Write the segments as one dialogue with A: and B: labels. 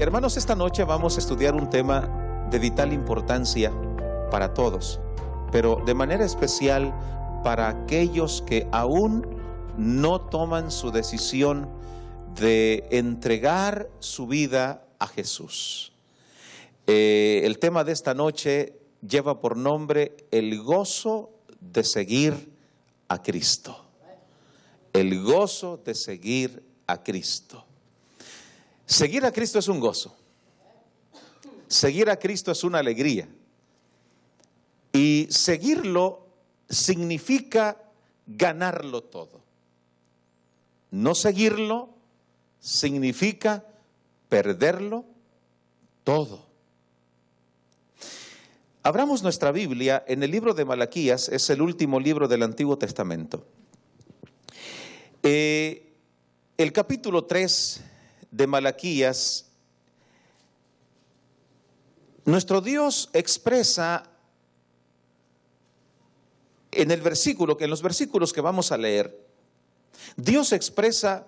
A: Hermanos, esta noche vamos a estudiar un tema de vital importancia para todos, pero de manera especial para aquellos que aún no toman su decisión de entregar su vida a Jesús. El tema de esta noche lleva por nombre el gozo de seguir a Cristo. El gozo de seguir a Cristo. Seguir a Cristo es un gozo. Seguir a Cristo es una alegría. Y seguirlo significa ganarlo todo. No seguirlo significa perderlo todo. Abramos nuestra Biblia en el libro de Malaquías, es el último libro del Antiguo Testamento. El capítulo 3 de Malaquías, nuestro Dios expresa en los versículos que vamos a leer, Dios expresa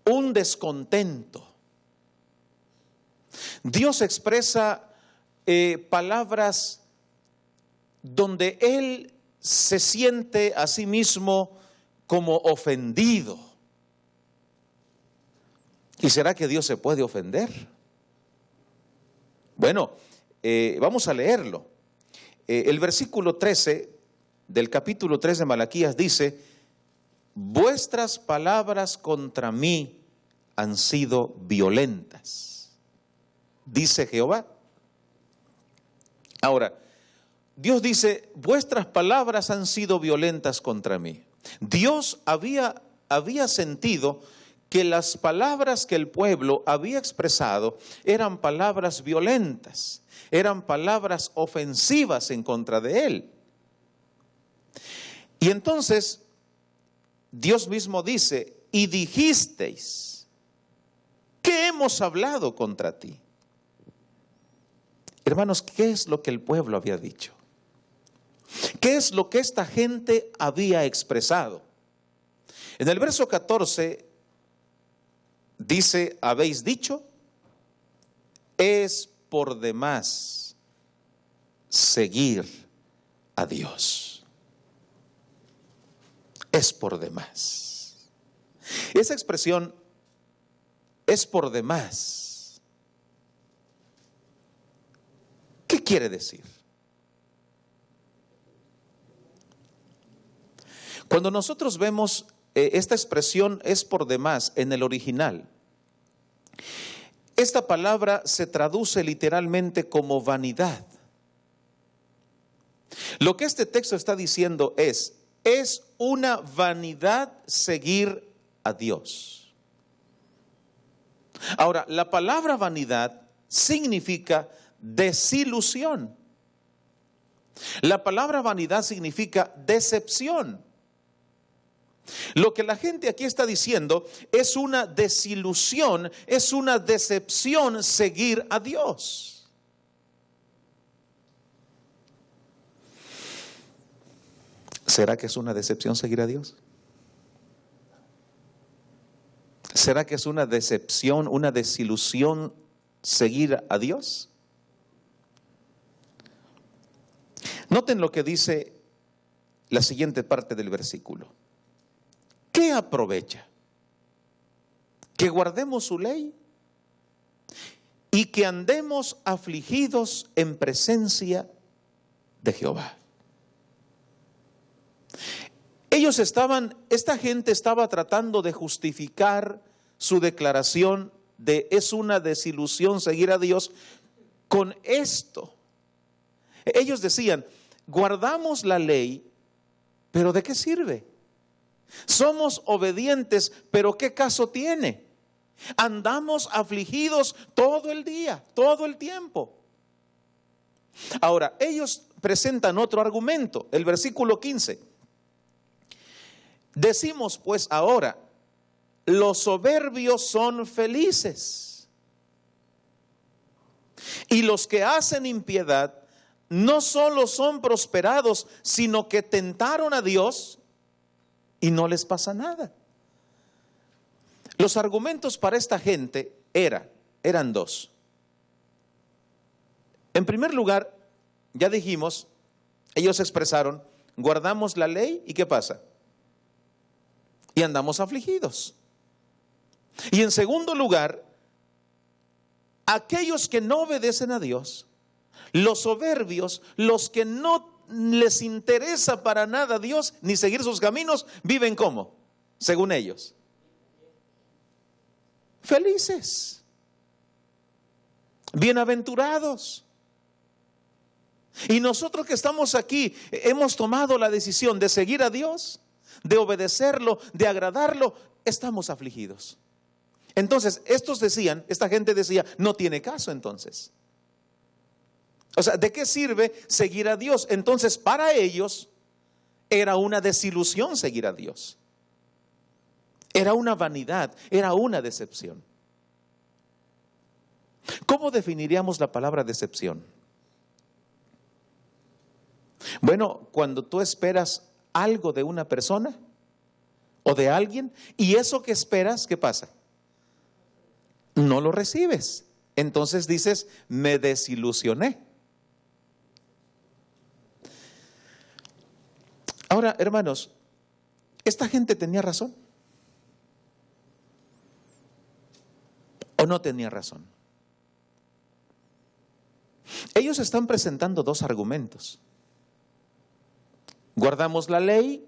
A: un descontento. Dios expresa palabras donde Él se siente a sí mismo como ofendido. ¿Y será que Dios se puede ofender? Bueno, vamos a leerlo. El versículo 13 del capítulo 3 de Malaquías dice: vuestras palabras contra mí han sido violentas, dice Jehová. Ahora, Dios dice, vuestras palabras han sido violentas contra mí. Dios había sentido que las palabras que el pueblo había expresado eran palabras violentas, eran palabras ofensivas en contra de él. Y entonces Dios mismo dice, y dijisteis, ¿qué hemos hablado contra ti? Hermanos, ¿qué es lo que el pueblo había dicho? ¿Qué es lo que esta gente había expresado? En el verso 14 dice, habéis dicho, es por demás seguir a Dios. Es por demás. Esa expresión, es por demás, ¿qué quiere decir? Cuando nosotros vemos esta expresión es por demás en el original, esta palabra se traduce literalmente como vanidad. Lo que este texto está diciendo es una vanidad seguir a Dios. Ahora, la palabra vanidad significa desilusión. La palabra vanidad significa decepción. Lo que la gente aquí está diciendo es una desilusión, es una decepción seguir a Dios. ¿Será que es una decepción seguir a Dios? ¿Será que es una decepción, una desilusión seguir a Dios? Noten lo que dice la siguiente parte del versículo. ¿Qué aprovecha? Que guardemos su ley y que andemos afligidos en presencia de Jehová. Esta gente estaba tratando de justificar su declaración de es una desilusión seguir a Dios con esto. Ellos decían, guardamos la ley, pero ¿de qué sirve? Somos obedientes, pero ¿qué caso tiene? Andamos afligidos todo el día, todo el tiempo. Ahora, ellos presentan otro argumento, el versículo 15. Decimos pues ahora, los soberbios son felices, y los que hacen impiedad no solo son prosperados, sino que tentaron a Dios y no les pasa nada. Los argumentos para esta gente eran dos. En primer lugar, ya dijimos, ellos expresaron, guardamos la ley y ¿qué pasa? Y andamos afligidos. Y en segundo lugar, aquellos que no obedecen a Dios, los soberbios, los que no les interesa para nada a Dios ni seguir sus caminos, viven ¿cómo? Según ellos. Felices, bienaventurados. Y nosotros que estamos aquí hemos tomado la decisión de seguir a Dios, de obedecerlo, de agradarlo, estamos afligidos. Entonces, esta gente decía, no tiene caso entonces. O sea, ¿de qué sirve seguir a Dios? Entonces, para ellos era una desilusión seguir a Dios. Era una vanidad, era una decepción. ¿Cómo definiríamos la palabra decepción? Bueno, cuando tú esperas algo de una persona o de alguien y eso que esperas, ¿qué pasa? No lo recibes. Entonces dices, me desilusioné. Ahora, hermanos, ¿esta gente tenía razón? ¿O no tenía razón? Ellos están presentando dos argumentos. Guardamos la ley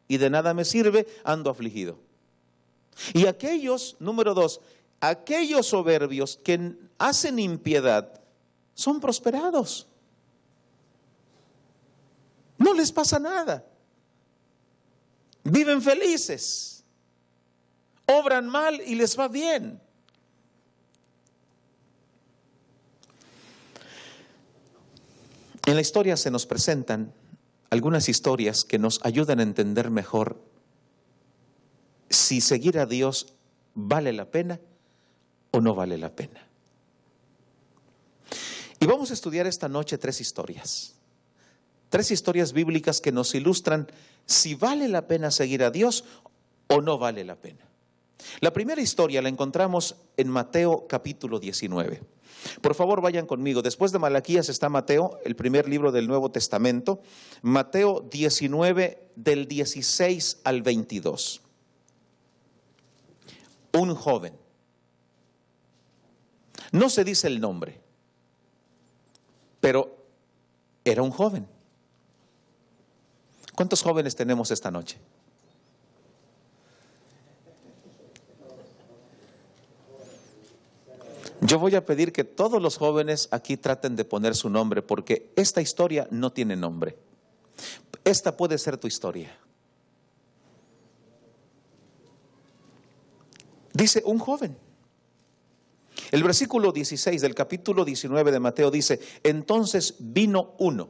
A: y de nada me sirve, ando afligido. Y aquellos, número dos, aquellos soberbios que hacen impiedad son prosperados. No les pasa nada. Viven felices. Obran mal y les va bien. En la historia se nos presentan algunas historias que nos ayudan a entender mejor si seguir a Dios vale la pena o no vale la pena. Y vamos a estudiar esta noche tres historias bíblicas que nos ilustran si vale la pena seguir a Dios o no vale la pena. La primera historia la encontramos en Mateo capítulo 19. Por favor, vayan conmigo. Después de Malaquías está Mateo, el primer libro del Nuevo Testamento. Mateo 19, del 16 al 22. Un joven. No se dice el nombre, pero era un joven. ¿Cuántos jóvenes tenemos esta noche? Yo voy a pedir que todos los jóvenes aquí traten de poner su nombre, porque esta historia no tiene nombre. Esta puede ser tu historia. Dice un joven. El versículo 16 del capítulo 19 de Mateo dice, entonces vino uno.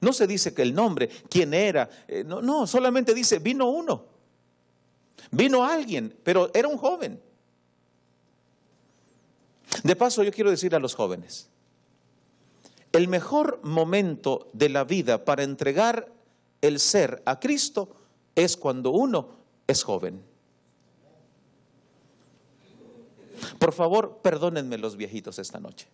A: No se dice que el nombre, quién era, no, solamente dice vino uno. Vino alguien, pero era un joven. De paso, yo quiero decir a los jóvenes, el mejor momento de la vida para entregar el ser a Cristo es cuando uno es joven. Por favor, perdónenme los viejitos esta noche.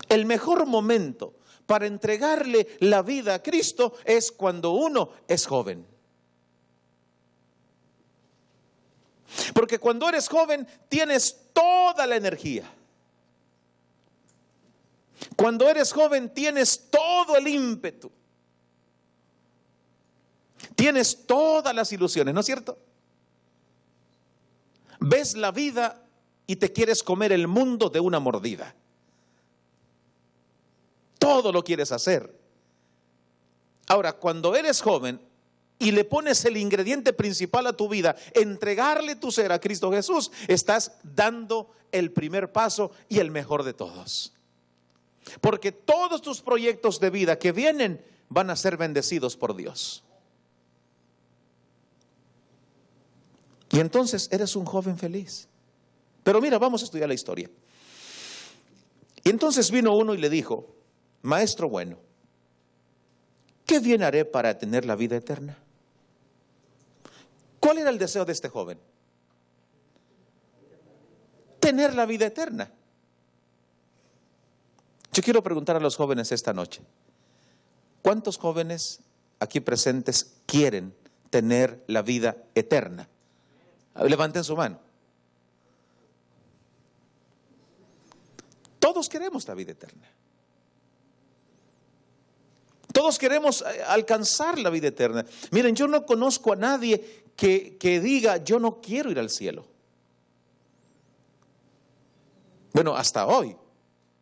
A: El mejor momento para entregarle la vida a Cristo es cuando uno es joven. Porque cuando eres joven tienes toda la energía. Cuando eres joven tienes todo el ímpetu. Tienes todas las ilusiones, ¿no es cierto? Ves la vida y te quieres comer el mundo de una mordida. Todo lo quieres hacer. Ahora, cuando eres joven y le pones el ingrediente principal a tu vida, entregarle tu ser a Cristo Jesús, estás dando el primer paso y el mejor de todos. Porque todos tus proyectos de vida que vienen van a ser bendecidos por Dios. Y entonces eres un joven feliz. Pero mira, vamos a estudiar la historia. Y entonces vino uno y le dijo, maestro bueno, ¿qué bien haré para tener la vida eterna? ¿Cuál era el deseo de este joven? Tener la vida eterna. Yo quiero preguntar a los jóvenes esta noche, ¿cuántos jóvenes aquí presentes quieren tener la vida eterna? Levanten su mano. Todos queremos la vida eterna. Todos queremos alcanzar la vida eterna. Miren, yo no conozco a nadie que diga, yo no quiero ir al cielo. Bueno, hasta hoy.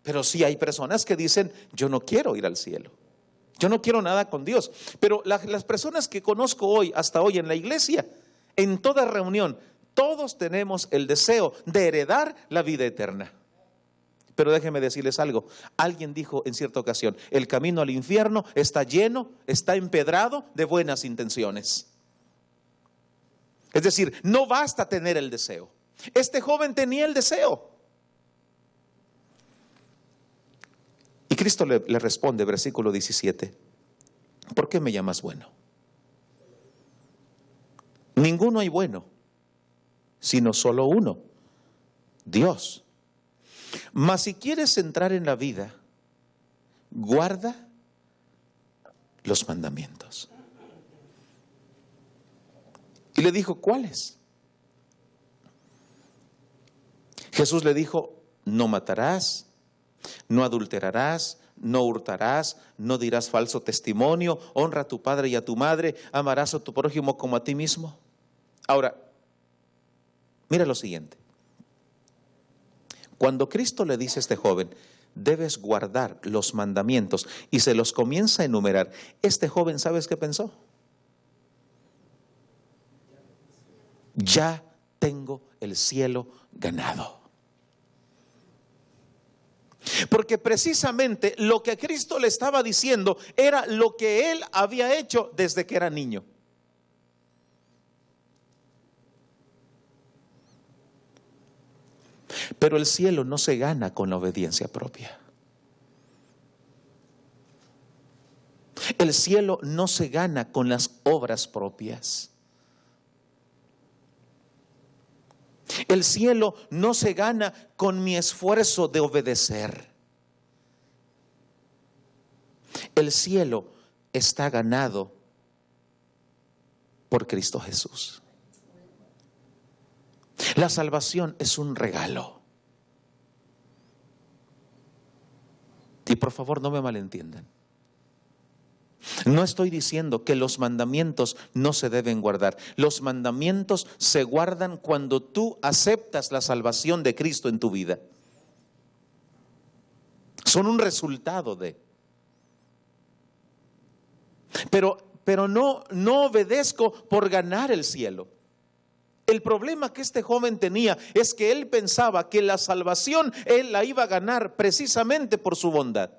A: Pero sí hay personas que dicen, yo no quiero ir al cielo. Yo no quiero nada con Dios. Pero las personas que conozco hoy, hasta hoy en la iglesia, en toda reunión, todos tenemos el deseo de heredar la vida eterna. Pero déjenme decirles algo. Alguien dijo en cierta ocasión, el camino al infierno está lleno, está empedrado de buenas intenciones. Es decir, no basta tener el deseo. Este joven tenía el deseo. Y Cristo le responde, versículo 17, ¿por qué me llamas bueno? Ninguno hay bueno, sino solo uno, Dios. Mas si quieres entrar en la vida, guarda los mandamientos. Y le dijo, ¿cuáles? Jesús le dijo, no matarás, no adulterarás, no hurtarás, no dirás falso testimonio, honra a tu padre y a tu madre, amarás a tu prójimo como a ti mismo. Ahora, mira lo siguiente. Cuando Cristo le dice a este joven, debes guardar los mandamientos, y se los comienza a enumerar, este joven, ¿sabes qué pensó? Ya tengo el cielo ganado. Porque precisamente lo que Cristo le estaba diciendo era lo que él había hecho desde que era niño. Pero el cielo no se gana con la obediencia propia. El cielo no se gana con las obras propias. El cielo no se gana con mi esfuerzo de obedecer. El cielo está ganado por Cristo Jesús. La salvación es un regalo. Y por favor no me malentiendan. No estoy diciendo que los mandamientos no se deben guardar. Los mandamientos se guardan cuando tú aceptas la salvación de Cristo en tu vida. Son un resultado de. Pero no obedezco por ganar el cielo. El problema que este joven tenía es que él pensaba que la salvación él la iba a ganar precisamente por su bondad.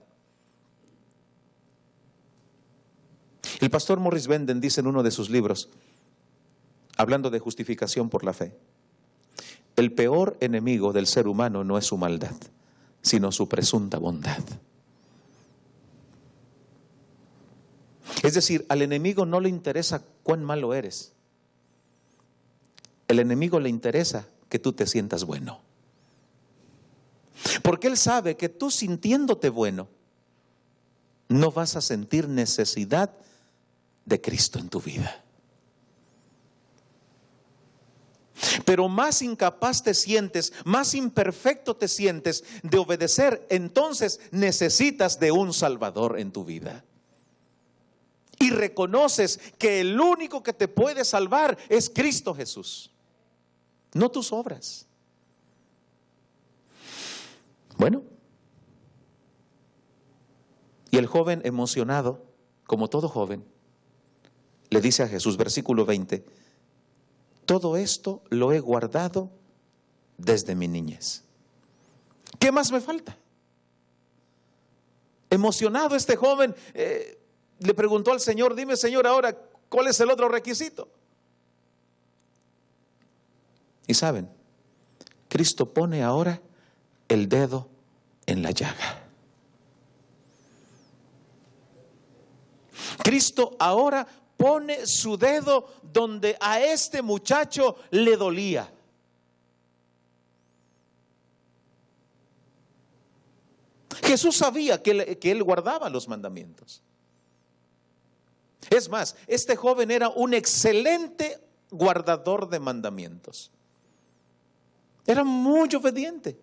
A: El pastor Morris Benden dice en uno de sus libros, hablando de justificación por la fe, el peor enemigo del ser humano no es su maldad, sino su presunta bondad. Es decir, al enemigo no le interesa cuán malo eres. El enemigo le interesa que tú te sientas bueno. Porque él sabe que tú sintiéndote bueno, no vas a sentir necesidad de Cristo en tu vida. Pero más incapaz te sientes, más imperfecto te sientes de obedecer, entonces necesitas de un Salvador en tu vida. Y reconoces que el único que te puede salvar es Cristo Jesús, no tus obras. Bueno, y el joven emocionado, como todo joven, le dice a Jesús, versículo 20, todo esto lo he guardado desde mi niñez. ¿Qué más me falta? Emocionado este joven le preguntó al Señor, dime Señor ahora, ¿cuál es el otro requisito? Y saben, Cristo pone ahora el dedo en la llaga. Cristo ahora pone su dedo donde a este muchacho le dolía. Jesús sabía que él guardaba los mandamientos. Es más, este joven era un excelente guardador de mandamientos. Era muy obediente.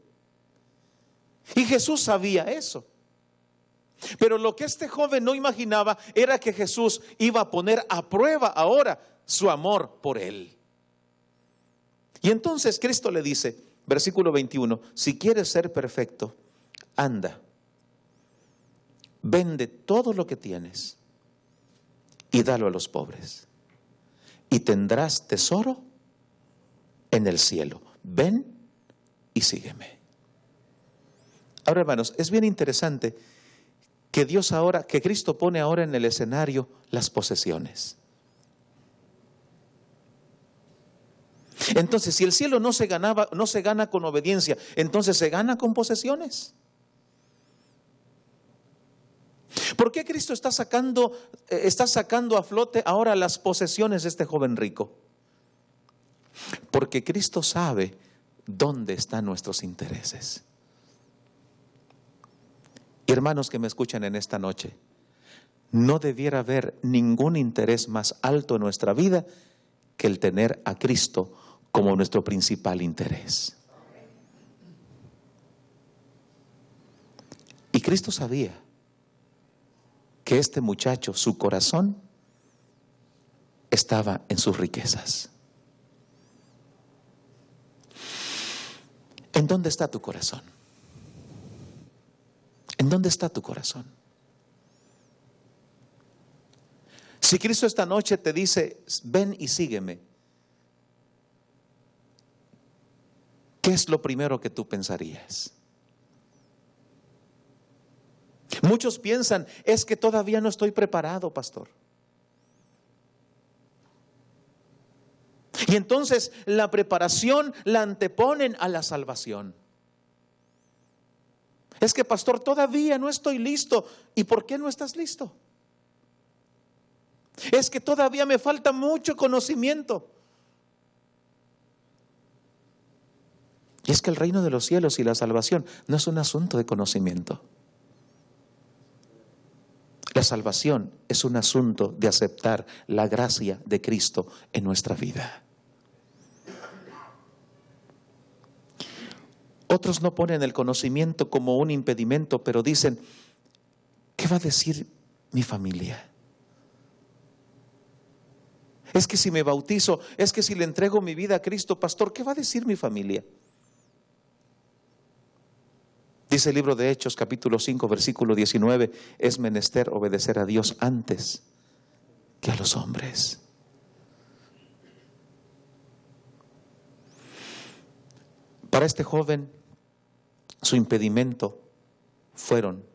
A: Y Jesús sabía eso. Pero lo que este joven no imaginaba era que Jesús iba a poner a prueba ahora su amor por él. Y entonces Cristo le dice, versículo 21, si quieres ser perfecto, anda, vende todo lo que tienes y dalo a los pobres, y tendrás tesoro en el cielo. Ven y sígueme. Ahora, hermanos, es bien interesante que que Cristo pone ahora en el escenario las posesiones. Entonces, si el cielo no se gana con obediencia, entonces se gana con posesiones. ¿Por qué Cristo está sacando a flote ahora las posesiones de este joven rico? Porque Cristo sabe dónde están nuestros intereses. Hermanos que me escuchan en esta noche, no debiera haber ningún interés más alto en nuestra vida que el tener a Cristo como nuestro principal interés. Y Cristo sabía que este muchacho, su corazón, estaba en sus riquezas. ¿En dónde está tu corazón? ¿En dónde está tu corazón? Si Cristo esta noche te dice, ven y sígueme, ¿qué es lo primero que tú pensarías? Muchos piensan, es que todavía no estoy preparado, pastor. Y entonces la preparación la anteponen a la salvación. Es que, pastor, todavía no estoy listo. ¿Y por qué no estás listo? Es que todavía me falta mucho conocimiento. Y es que el reino de los cielos y la salvación no es un asunto de conocimiento. La salvación es un asunto de aceptar la gracia de Cristo en nuestra vida. Otros no ponen el conocimiento como un impedimento, pero dicen, ¿qué va a decir mi familia? Es que si me bautizo, es que si le entrego mi vida a Cristo, pastor, ¿qué va a decir mi familia? Dice el libro de Hechos, capítulo 5, versículo 19, es menester obedecer a Dios antes que a los hombres. Para este joven, su impedimento fueron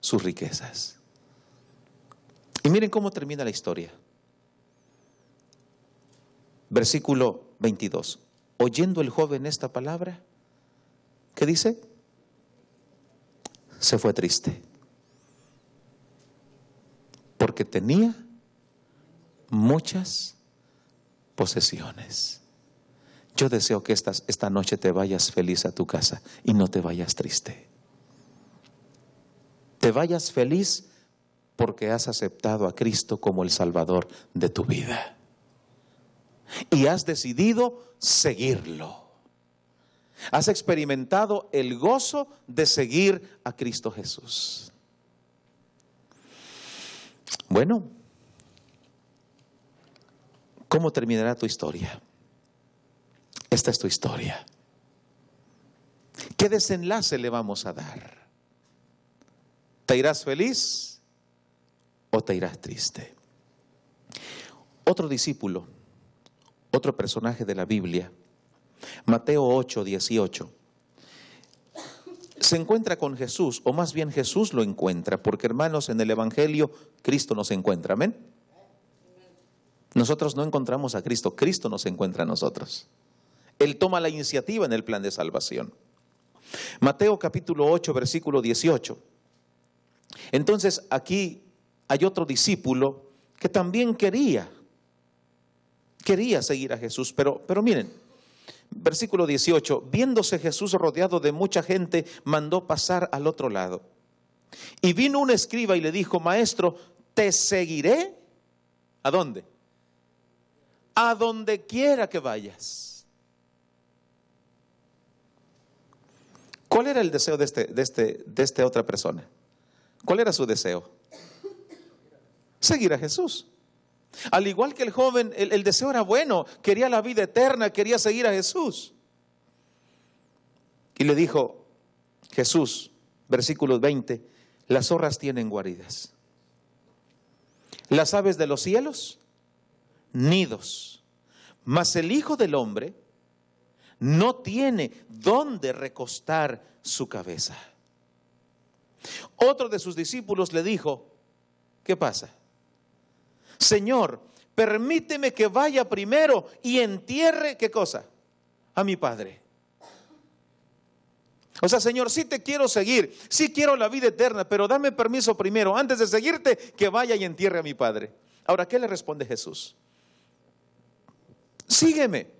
A: sus riquezas. Y miren cómo termina la historia. Versículo 22. Oyendo el joven esta palabra, ¿qué dice? Se fue triste, porque tenía muchas posesiones. Yo deseo que esta noche te vayas feliz a tu casa y no te vayas triste. Te vayas feliz porque has aceptado a Cristo como el Salvador de tu vida. Y has decidido seguirlo. Has experimentado el gozo de seguir a Cristo Jesús. Bueno, ¿cómo terminará tu historia? Esta es tu historia. ¿Qué desenlace le vamos a dar? ¿Te irás feliz o te irás triste? Otro discípulo, otro personaje de la Biblia, Mateo 8, 18, se encuentra con Jesús, o más bien Jesús lo encuentra, porque hermanos, en el Evangelio Cristo nos encuentra, amén. Nosotros no encontramos a Cristo, Cristo nos encuentra a nosotros. Él toma la iniciativa en el plan de salvación. Mateo capítulo 8, versículo 18. Entonces aquí hay otro discípulo que también quería Quería seguir a Jesús, pero miren, versículo 18, viéndose Jesús rodeado de mucha gente, mandó pasar al otro lado. Y vino un escriba y le dijo: Maestro, te seguiré. ¿A dónde? A donde quiera que vayas. ¿Cuál era el deseo de esta otra persona? ¿Cuál era su deseo? Seguir a Jesús. Al igual que el joven, el deseo era bueno, quería la vida eterna, quería seguir a Jesús. Y le dijo Jesús, versículo 20, las zorras tienen guaridas, las aves de los cielos, nidos, mas el Hijo del Hombre no tiene dónde recostar su cabeza. Otro de sus discípulos le dijo: ¿qué pasa? Señor, permíteme que vaya primero y entierre, ¿qué cosa? A mi Padre. O sea, Señor, sí te quiero seguir, sí quiero la vida eterna, pero dame permiso primero, antes de seguirte, que vaya y entierre a mi Padre. Ahora, ¿qué le responde Jesús? Sígueme,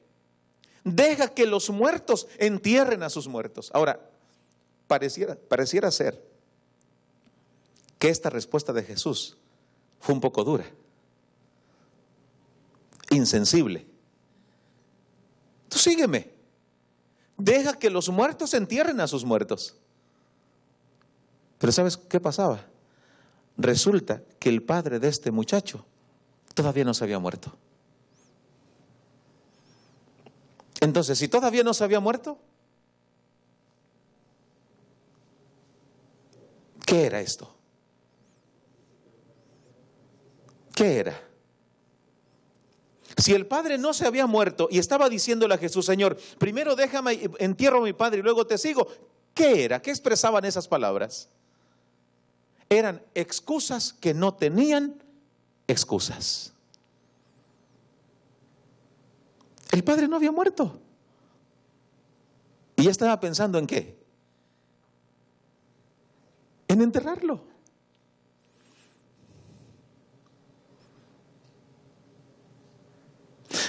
A: deja que los muertos entierren a sus muertos. Ahora, pareciera ser que esta respuesta de Jesús fue un poco dura, insensible. Tú sígueme, deja que los muertos entierren a sus muertos. Pero ¿sabes qué pasaba? Resulta que el padre de este muchacho todavía no se había muerto. Entonces, si todavía no se había muerto, ¿qué era esto? ¿Qué era? Si el padre no se había muerto y estaba diciéndole a Jesús: Señor, primero déjame, entierro a mi padre y luego te sigo, ¿qué era? ¿Qué expresaban esas palabras? Eran excusas que no tenían excusas. El padre no había muerto y ya estaba pensando ¿en qué? En enterrarlo.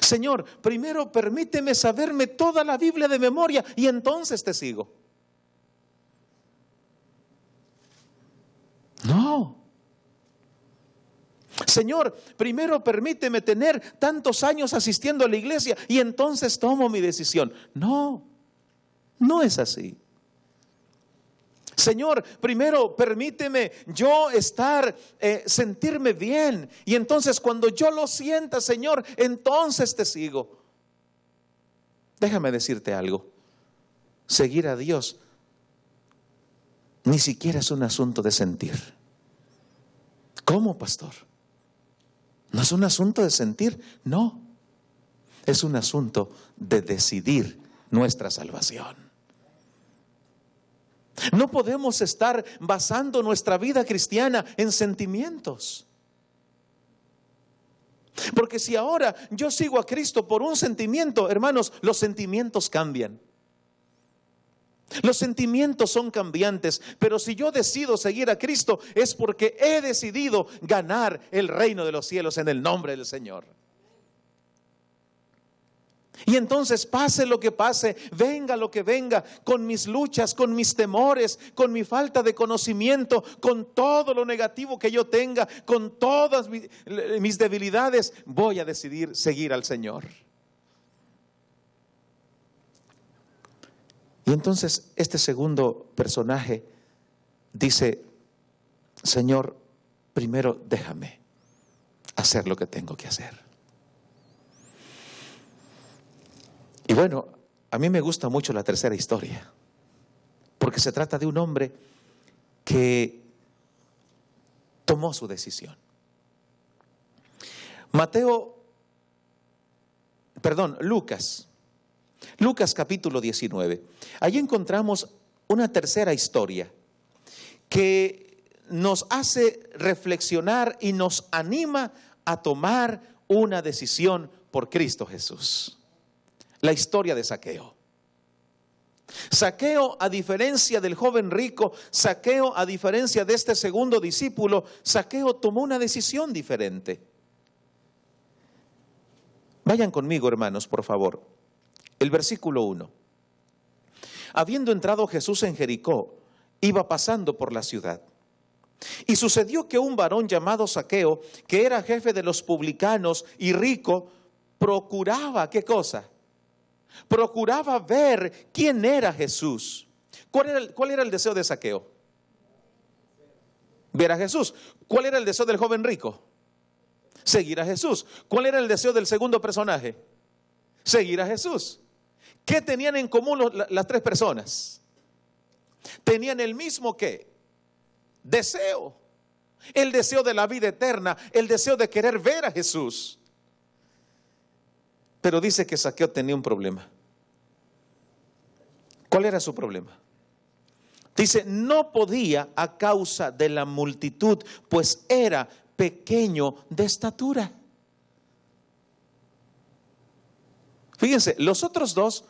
A: Señor, primero permíteme saberme toda la Biblia de memoria y entonces te sigo. No. Señor, primero permíteme tener tantos años asistiendo a la iglesia y entonces tomo mi decisión. No, no es así. Señor, primero permíteme yo sentirme bien. Y entonces cuando yo lo sienta, Señor, entonces te sigo. Déjame decirte algo. Seguir a Dios ni siquiera es un asunto de sentir. ¿Cómo, pastor? ¿No es un asunto de sentir? No. Es un asunto de decidir nuestra salvación. No podemos estar basando nuestra vida cristiana en sentimientos. Porque si ahora yo sigo a Cristo por un sentimiento, hermanos, los sentimientos cambian. Los sentimientos son cambiantes, pero si yo decido seguir a Cristo es porque he decidido ganar el reino de los cielos en el nombre del Señor. Y entonces pase lo que pase, venga lo que venga, con mis luchas, con mis temores, con mi falta de conocimiento, con todo lo negativo que yo tenga, con todas mis debilidades, voy a decidir seguir al Señor. Y entonces este segundo personaje dice: Señor, primero déjame hacer lo que tengo que hacer. Y bueno, a mí me gusta mucho la tercera historia, porque se trata de un hombre que tomó su decisión. Lucas capítulo 19. Allí encontramos una tercera historia que nos hace reflexionar y nos anima a tomar una decisión por Cristo Jesús. La historia de Zaqueo. Zaqueo, a diferencia del joven rico, Zaqueo, a diferencia de este segundo discípulo, Zaqueo tomó una decisión diferente. Vayan conmigo, hermanos, por favor. El versículo 1. Habiendo entrado Jesús en Jericó, iba pasando por la ciudad. Y sucedió que un varón llamado Zaqueo, que era jefe de los publicanos y rico, procuraba, ¿qué cosa? Procuraba ver quién era Jesús. ¿Cuál era el deseo de Zaqueo? Ver a Jesús. ¿Cuál era el deseo del joven rico? Seguir a Jesús. ¿Cuál era el deseo del segundo personaje? Seguir a Jesús. ¿Qué tenían en común las tres personas? Tenían el mismo ¿qué? Deseo. El deseo de la vida eterna, el deseo de querer ver a Jesús. Pero dice que Zaqueo tenía un problema. ¿Cuál era su problema? Dice, no podía a causa de la multitud, pues era pequeño de estatura. Fíjense, los otros dos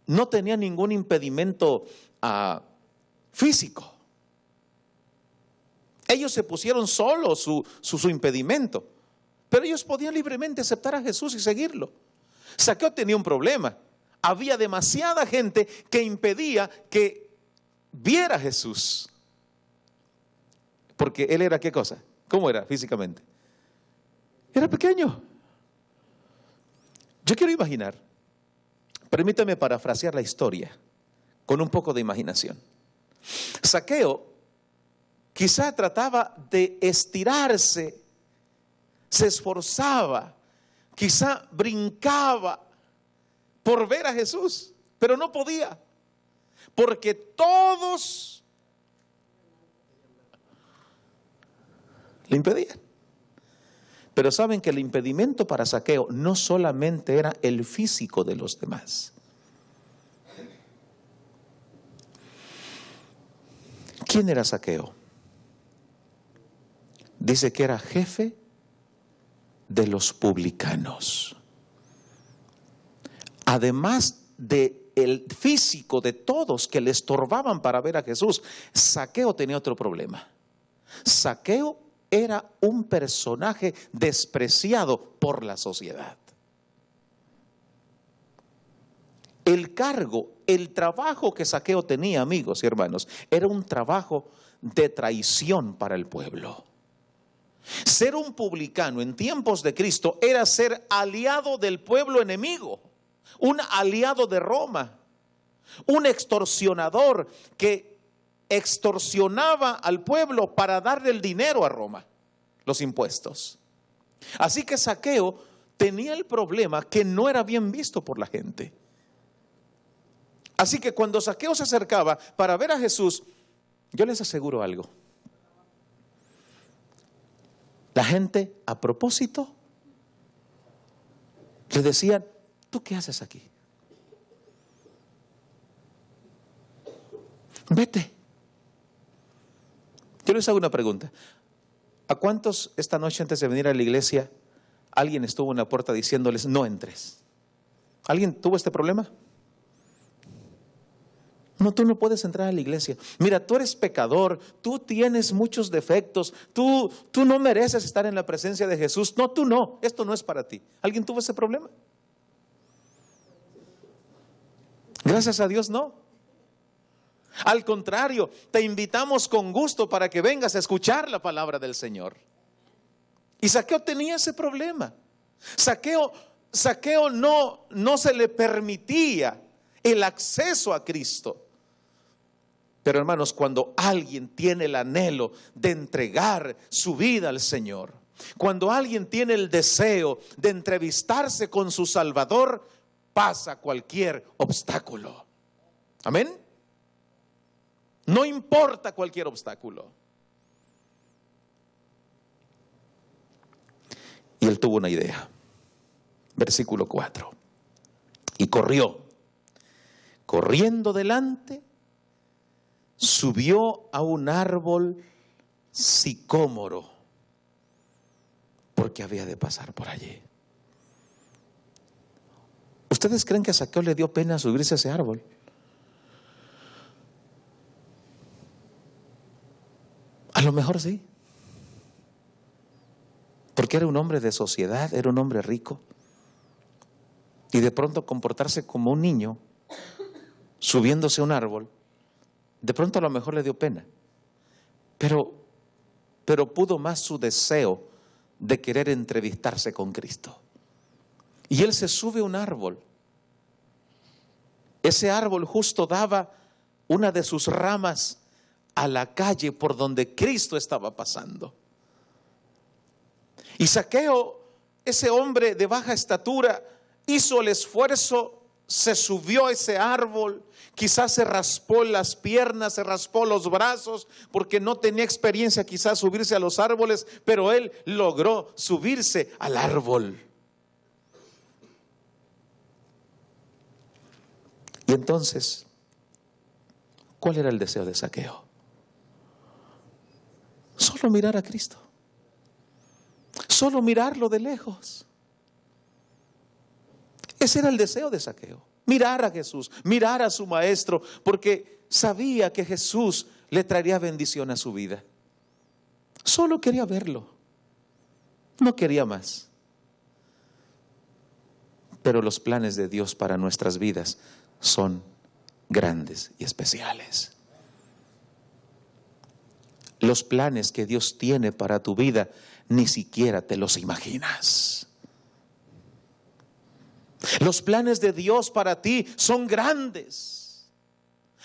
A: no tenían ningún impedimento físico. Ellos se pusieron solos su impedimento, pero ellos podían libremente aceptar a Jesús y seguirlo. Zaqueo tenía un problema. Había demasiada gente que impedía que viera a Jesús. Porque él era ¿qué cosa? ¿Cómo era físicamente? Era pequeño. Yo quiero imaginar, permítame parafrasear la historia con un poco de imaginación. Zaqueo quizá trataba de estirarse, se esforzaba, quizá brincaba por ver a Jesús, pero no podía, porque todos le impedían. Pero saben que el impedimento para Zaqueo no solamente era el físico de los demás. ¿Quién era Zaqueo? Dice que era jefe de los publicanos. Además del físico de todos que le estorbaban para ver a Jesús, Zaqueo tenía otro problema. Zaqueo era un personaje despreciado por la sociedad. El cargo, el trabajo que Zaqueo tenía, amigos y hermanos, era un trabajo de traición para el pueblo. Ser un publicano en tiempos de Cristo era ser aliado del pueblo enemigo, un aliado de Roma, un extorsionador que extorsionaba al pueblo para darle el dinero a Roma, los impuestos. Así que Zaqueo tenía el problema que no era bien visto por la gente. Así que cuando Zaqueo se acercaba para ver a Jesús, yo les aseguro algo. La gente a propósito le decían, ¿tú qué haces aquí? Vete. Yo les hago una pregunta. ¿A cuántos esta noche antes de venir a la iglesia alguien estuvo en la puerta diciéndoles no entres? ¿Alguien tuvo este problema? No, tú no puedes entrar a la iglesia. Mira, tú eres pecador, tú tienes muchos defectos, tú no mereces estar en la presencia de Jesús. No, tú no, esto no es para ti. ¿Alguien tuvo ese problema? Gracias a Dios, no. Al contrario, te invitamos con gusto para que vengas a escuchar la palabra del Señor. Y Zaqueo tenía ese problema. Zaqueo no se le permitía el acceso a Cristo. Pero hermanos, cuando alguien tiene el anhelo de entregar su vida al Señor, cuando alguien tiene el deseo de entrevistarse con su Salvador, pasa cualquier obstáculo. Amén. No importa cualquier obstáculo. Y él tuvo una idea. Versículo 4. Y corriendo delante, subió a un árbol sicómoro, porque había de pasar por allí. ¿Ustedes creen que a Zaqueo le dio pena subirse a ese árbol? A lo mejor sí, porque era un hombre de sociedad, era un hombre rico. y de pronto comportarse como un niño, subiéndose a un árbol. De pronto a lo mejor le dio pena, pero pudo más su deseo de querer entrevistarse con Cristo. Y él se sube a un árbol. Ese árbol justo daba una de sus ramas a la calle por donde Cristo estaba pasando. Y Zaqueo, ese hombre de baja estatura, hizo el esfuerzo, se subió a ese árbol, quizás se raspó las piernas, se raspó los brazos, porque no tenía experiencia quizás subirse a los árboles, pero él logró subirse al árbol. Y entonces, ¿cuál era el deseo de Zaqueo? Solo mirar a Cristo. Solo mirarlo de lejos. Ese era el deseo de Zaqueo. Mirar a Jesús, mirar a su maestro, porque sabía que Jesús le traería bendición a su vida. Solo quería verlo. No quería más. Pero los planes de Dios para nuestras vidas son grandes y especiales. Los planes que Dios tiene para tu vida ni siquiera te los imaginas. Los planes de Dios para ti son grandes.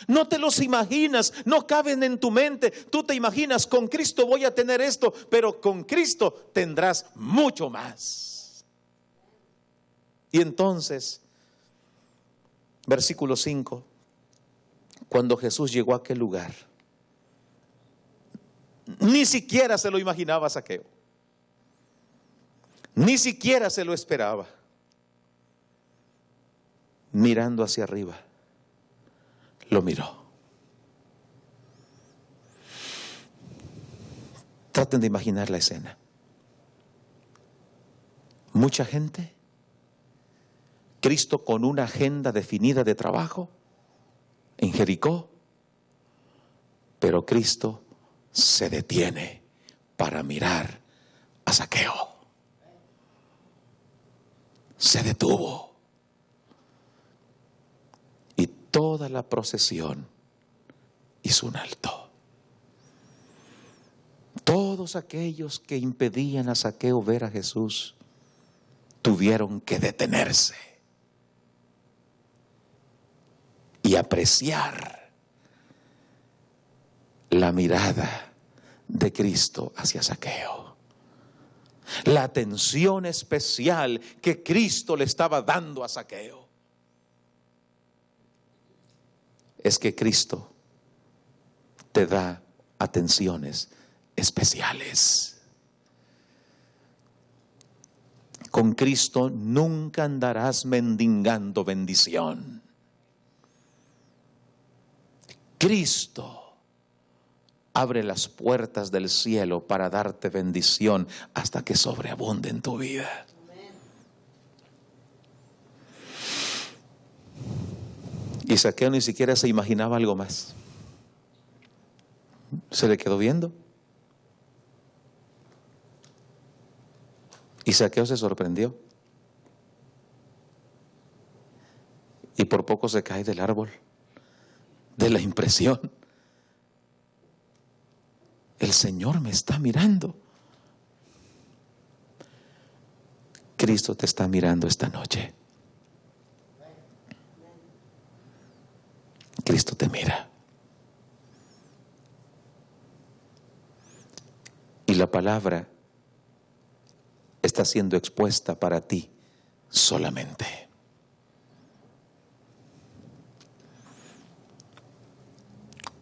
A: No te los imaginas, no caben en tu mente. Tú te imaginas, con Cristo voy a tener esto, pero con Cristo tendrás mucho más. Y entonces, versículo 5, cuando Jesús llegó a aquel lugar, ni siquiera se lo imaginaba Zaqueo. Ni siquiera se lo esperaba. Mirando hacia arriba, lo miró. Traten de imaginar la escena. Mucha gente, Cristo con una agenda definida de trabajo en Jericó, pero Cristo se detiene para mirar a Zaqueo. Se detuvo. Y toda la procesión hizo un alto. Todos aquellos que impedían a Zaqueo ver a Jesús tuvieron que detenerse y apreciar la mirada de Cristo hacia Zaqueo. La atención especial que Cristo le estaba dando a Zaqueo. Es que Cristo te da atenciones especiales. Con Cristo nunca andarás mendigando bendición. Cristo abre las puertas del cielo para darte bendición hasta que sobreabunde en tu vida. Y Zaqueo ni siquiera se imaginaba algo más. Se le quedó viendo. Y Zaqueo se sorprendió. Y por poco se cae del árbol, de la impresión. El Señor me está mirando. Cristo te está mirando esta noche. Cristo te mira. Y la palabra está siendo expuesta para ti solamente.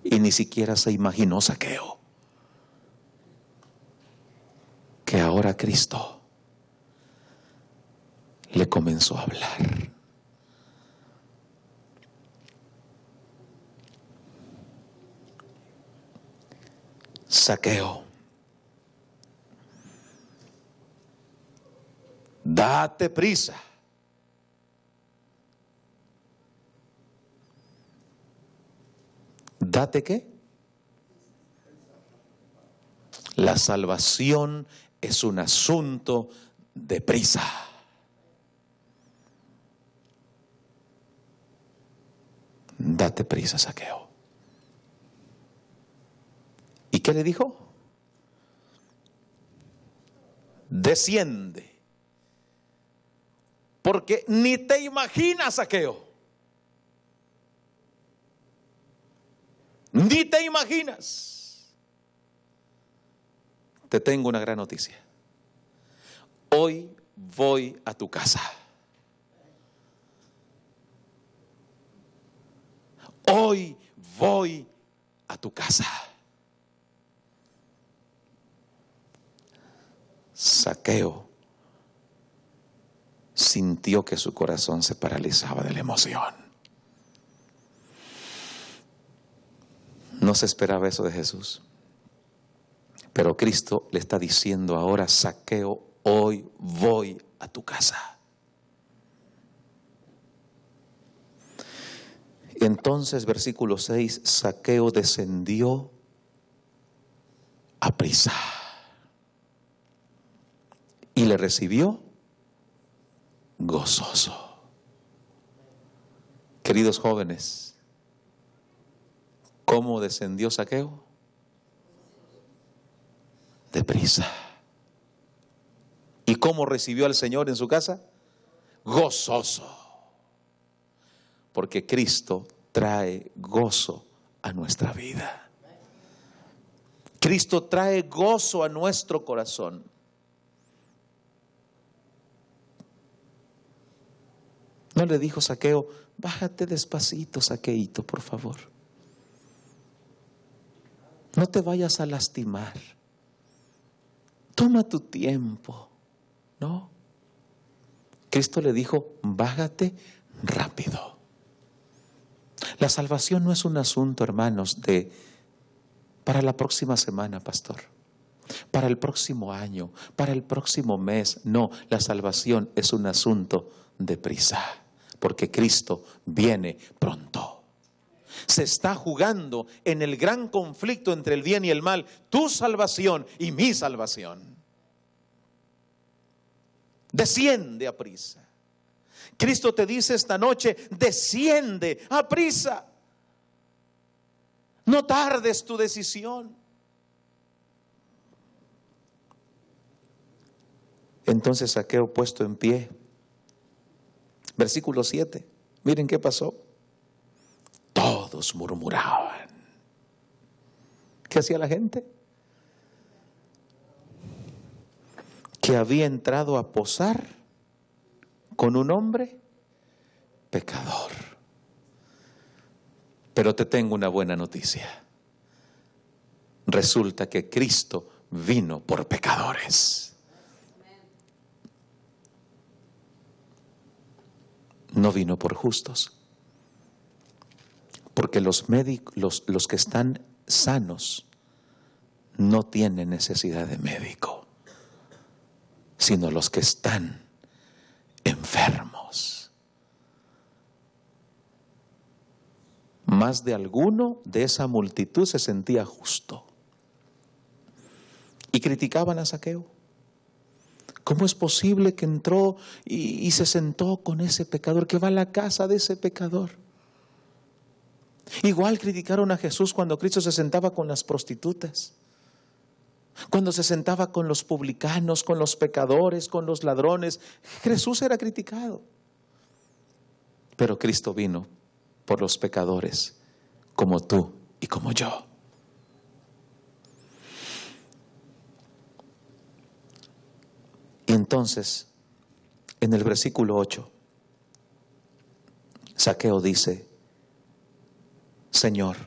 A: Y ni siquiera se imaginó Zaqueo que ahora Cristo le comenzó a hablar. Zaqueo, date prisa. ¿Date qué? La salvación es un asunto de prisa. date prisa, Zaqueo. ¿Y qué le dijo? Desciende, porque ni te imaginas, Zaqueo, ni te imaginas. Te tengo una gran noticia. Hoy voy a tu casa. Hoy voy a tu casa. Zaqueo sintió que su corazón se paralizaba de la emoción. No se esperaba eso de Jesús. Pero Cristo le está diciendo ahora: Zaqueo, hoy voy a tu casa. Entonces, versículo 6, Zaqueo descendió a prisa y le recibió gozoso. Queridos jóvenes, ¿cómo descendió Zaqueo? Deprisa. ¿Y cómo recibió al Señor en su casa? Gozoso. Porque Cristo trae gozo a nuestra vida. Cristo trae gozo a nuestro corazón. No le dijo Zaqueo: bájate despacito, Zaqueito, por favor. No te vayas a lastimar. Toma tu tiempo. No. Cristo le dijo: bájate rápido. La salvación no es un asunto, hermanos, para la próxima semana, pastor, para el próximo año, para el próximo mes. No, la salvación es un asunto de prisa, porque Cristo viene pronto. Se está jugando en el gran conflicto entre el bien y el mal, tu salvación y mi salvación. Desciende a prisa. Cristo te dice esta noche: desciende a prisa. No tardes tu decisión. Entonces Zaqueo, puesto en pie, versículo 7, miren qué pasó. Todos murmuraban. ¿Qué hacía la gente? Que había entrado a posar con un hombre pecador. Pero te tengo una buena noticia. Resulta que Cristo vino por pecadores. No vino por justos. Porque los médicos, los que están sanos, no tienen necesidad de médico, sino los que están enfermos. Más de alguno de esa multitud se sentía justo y criticaban a Zaqueo. ¿Cómo es posible que entró y se sentó con ese pecador, que va a la casa de ese pecador? Igual criticaron a Jesús cuando Cristo se sentaba con las prostitutas, cuando se sentaba con los publicanos, con los pecadores, con los ladrones. Jesús era criticado. Pero Cristo vino por los pecadores, como tú y como yo. Y entonces, en el versículo 8, Zaqueo dice: Señor,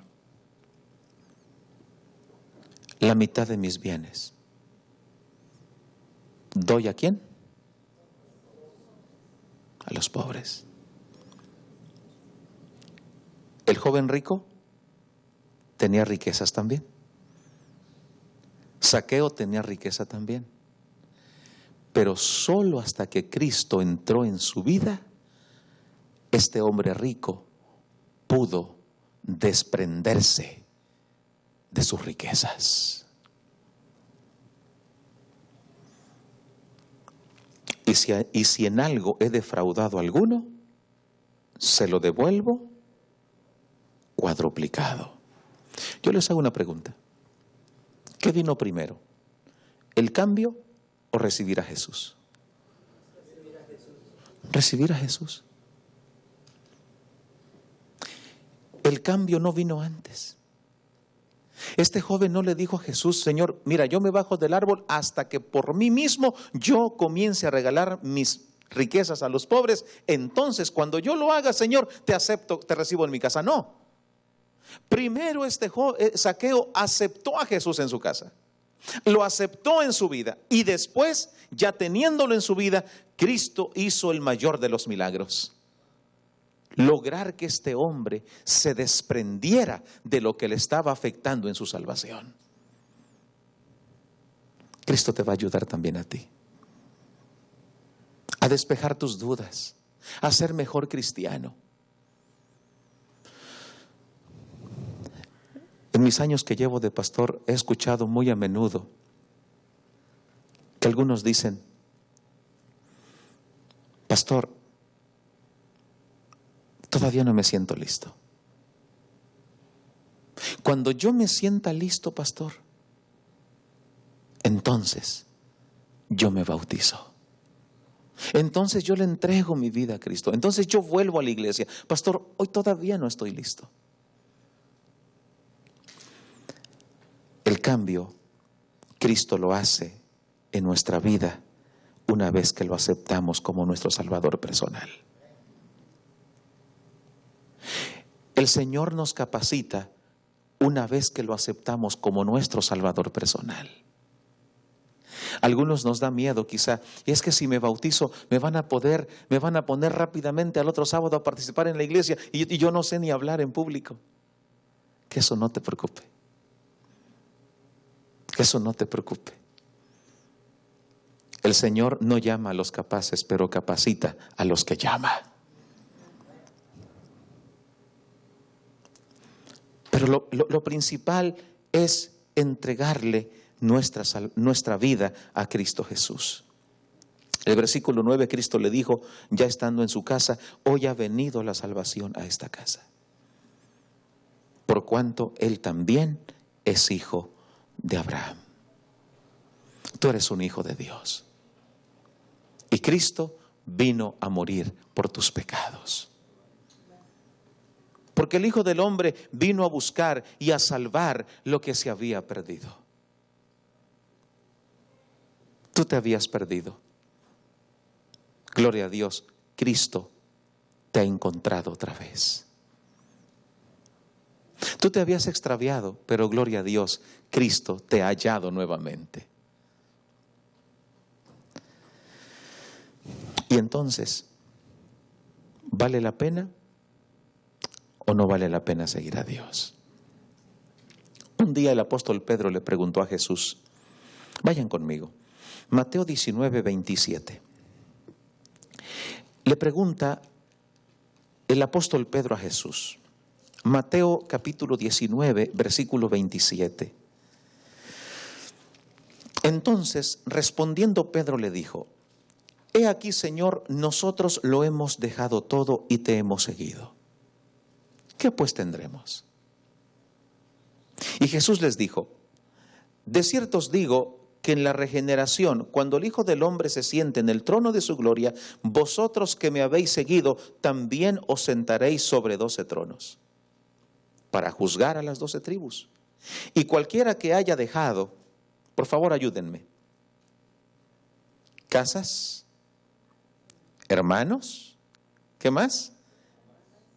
A: la mitad de mis bienes, ¿doy a quién? A los pobres. El joven rico tenía riquezas también. Zaqueo tenía riqueza también. Pero solo hasta que Cristo entró en su vida, este hombre rico pudo desprenderse de sus riquezas. Y si en algo he defraudado a alguno, se lo devuelvo cuadruplicado. Yo les hago una pregunta. ¿Qué vino primero? ¿El cambio o recibir a Jesús? Recibir a Jesús. El cambio no vino antes. Este joven no le dijo a Jesús: Señor, mira, yo me bajo del árbol hasta que por mí mismo yo comience a regalar mis riquezas a los pobres. Entonces, cuando yo lo haga, Señor, te acepto, te recibo en mi casa. No. Primero Zaqueo aceptó a Jesús en su casa. Lo aceptó en su vida. Y después, ya teniéndolo en su vida, Cristo hizo el mayor de los milagros. Lograr que este hombre se desprendiera de lo que le estaba afectando en su salvación. Cristo te va a ayudar también a ti a despejar tus dudas, a ser mejor cristiano. En mis años que llevo de pastor he escuchado muy a menudo que algunos dicen: pastor, todavía no me siento listo. Cuando yo me sienta listo, pastor, entonces yo me bautizo. Entonces yo le entrego mi vida a Cristo. Entonces yo vuelvo a la iglesia. Pastor, hoy todavía no estoy listo. El cambio, Cristo lo hace en nuestra vida una vez que lo aceptamos como nuestro Salvador personal. El Señor nos capacita una vez que lo aceptamos como nuestro Salvador personal. Algunos nos da miedo quizá, y es que si me bautizo me van a poner rápidamente al otro sábado a participar en la iglesia y yo no sé ni hablar en público. Que eso no te preocupe. Que eso no te preocupe. El Señor no llama a los capaces, pero capacita a los que llama. Pero lo principal es entregarle nuestra vida a Cristo Jesús. El versículo 9, Cristo le dijo, ya estando en su casa: hoy ha venido la salvación a esta casa, por cuanto él también es hijo de Abraham. Tú eres un hijo de Dios. Y Cristo vino a morir por tus pecados. Porque el Hijo del Hombre vino a buscar y a salvar lo que se había perdido. Tú te habías perdido. Gloria a Dios, Cristo te ha encontrado otra vez. Tú te habías extraviado, pero gloria a Dios, Cristo te ha hallado nuevamente. Y entonces, ¿vale la pena o no vale la pena seguir a Dios? Un día el apóstol Pedro le preguntó a Jesús, vayan conmigo, Mateo 19, 27. Le pregunta el apóstol Pedro a Jesús, Mateo capítulo 19, versículo 27. Entonces, respondiendo Pedro le dijo, he aquí, Señor, nosotros lo hemos dejado todo y te hemos seguido. ¿Qué pues tendremos? Y Jesús les dijo, de cierto os digo que en la regeneración, cuando el Hijo del Hombre se siente en el trono de su gloria, vosotros que me habéis seguido, también os sentaréis sobre 12 tronos, para juzgar a las 12 tribus. Y cualquiera que haya dejado, por favor ayúdenme, casas, hermanos, ¿qué más?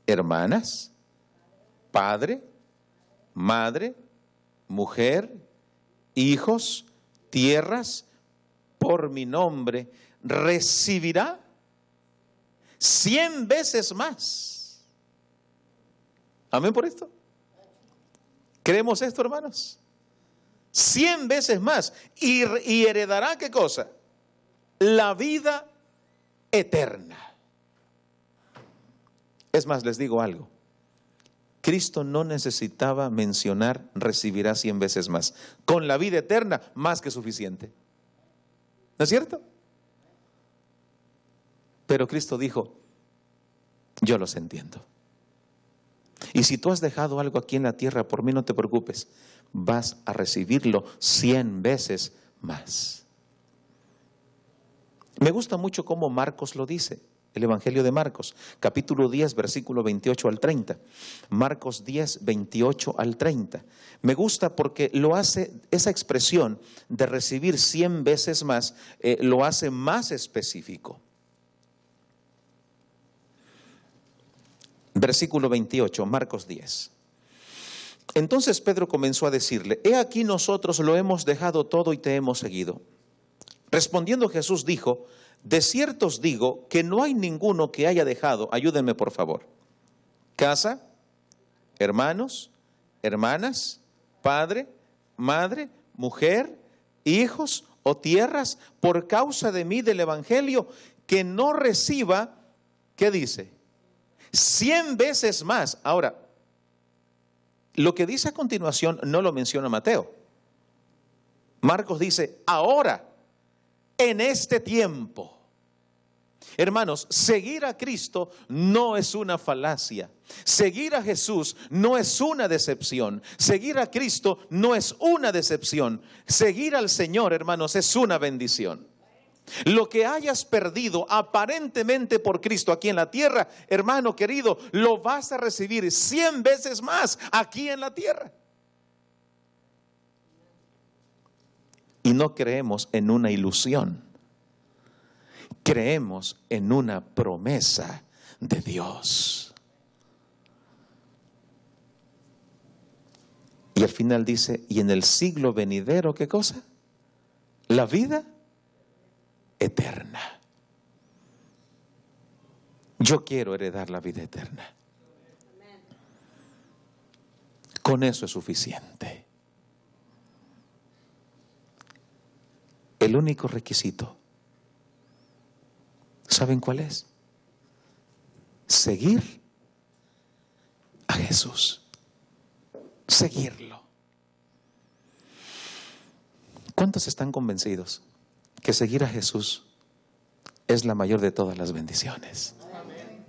A: Hermanas, padre, madre, mujer, hijos, tierras, por mi nombre, recibirá 100 veces más. Amén por esto. ¿Creemos esto, hermanos? 100 veces más. Y heredará, ¿qué cosa? La vida eterna. Es más, les digo algo. Cristo no necesitaba mencionar recibirá 100 veces más. Con la vida eterna, más que suficiente. ¿No es cierto? Pero Cristo dijo, yo los entiendo. Y si tú has dejado algo aquí en la tierra, por mí no te preocupes, vas a recibirlo 100 veces más. Me gusta mucho cómo Marcos lo dice, el Evangelio de Marcos, capítulo 10, versículo 28 al 30. Marcos 10, 28 al 30. Me gusta porque lo hace, esa expresión de recibir 100 veces más, lo hace más específico. Versículo 28, Marcos 10. Entonces Pedro comenzó a decirle: he aquí nosotros lo hemos dejado todo y te hemos seguido. Respondiendo Jesús dijo: de cierto os digo que no hay ninguno que haya dejado, ayúdenme por favor, casa, hermanos, hermanas, padre, madre, mujer, hijos o tierras, por causa de mí, del Evangelio, que no reciba, ¿qué dice? 100 veces más. Ahora, lo que dice a continuación no lo menciona Mateo. Marcos dice: ahora, en este tiempo. Hermanos, seguir a Cristo no es una falacia. Seguir a Jesús no es una decepción. Seguir a Cristo no es una decepción. Seguir al Señor, hermanos, es una bendición. Lo que hayas perdido aparentemente por Cristo aquí en la tierra, hermano querido, lo vas a recibir 100 veces más aquí en la tierra. Y no creemos en una ilusión, creemos en una promesa de Dios. Y al final dice: y en el siglo venidero, ¿qué cosa? La vida eterna. Yo quiero heredar la vida eterna. Con eso es suficiente. El único requisito, ¿saben cuál es? Seguir a Jesús. Seguirlo. ¿Cuántos están convencidos que seguir a Jesús es la mayor de todas las bendiciones? Amén.